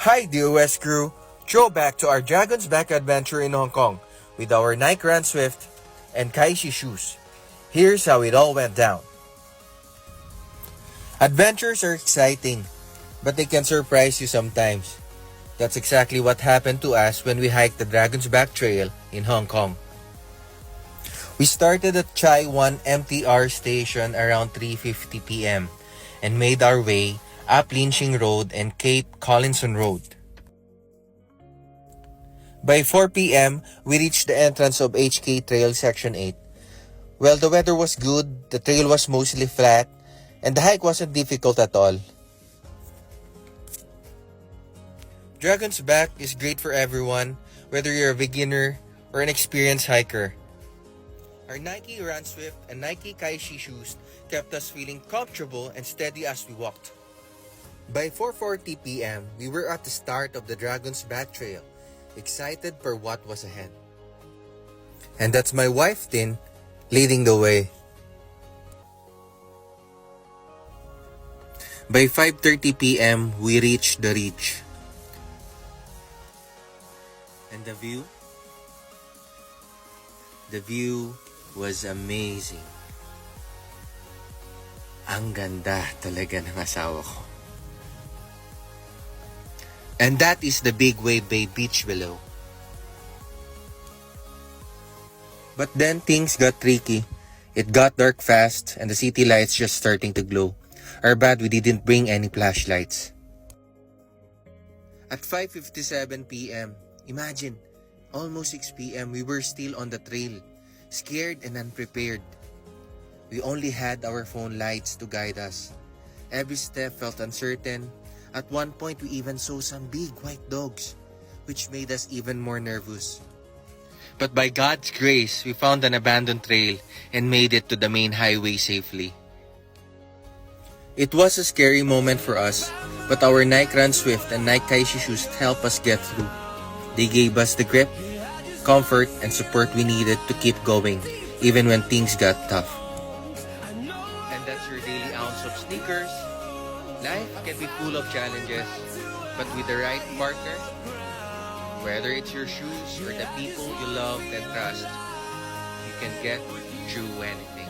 Hi DOS crew! Throw back to our Dragon's Back adventure in Hong Kong with our Nike Run Swift and Kaishi shoes. Here's how it all went down. Adventures are exciting, but they can surprise you sometimes. That's exactly what happened to us when we hiked the Dragon's Back Trail in Hong Kong. We started at Chai Wan MTR station around 3:50 p.m. and made our way up Lin Ching Road and Cape Collinson Road. By 4 p.m., we reached the entrance of HK Trail Section 8. Well, the weather was good, the trail was mostly flat, and the hike wasn't difficult at all. Dragon's Back is great for everyone, whether you're a beginner or an experienced hiker. Our Nike Run Swift and Nike Kaishi shoes kept us feeling comfortable and steady as we walked. By 4:40 p.m., we were at the start of the Dragon's Back Trail, excited for what was ahead. And that's my wife, Tin, leading the way. By 5:30 p.m., we reached the ridge. And the view? The view was amazing. Ang ganda talaga ng asawa ko. And that is the Big Wave Bay beach below. But then things got tricky. It got dark fast and the city lights just starting to glow. Our bad we didn't bring any flashlights. At 5:57 p.m., imagine, almost 6 p.m. we were still on the trail, scared and unprepared. We only had our phone lights to guide us. Every step felt uncertain. At one point, we even saw some big white dogs, which made us even more nervous. But by God's grace, we found an abandoned trail and made it to the main highway safely. It was a scary moment for us, but our Nike Run Swift and Nike Kaishi shoes helped us get through. They gave us the grip, comfort, and support we needed to keep going, even when things got tough. And that's your daily ounce of sneakers. Life can be full of challenges, but with the right partner, whether it's your shoes or the people you love and trust, you can get through anything.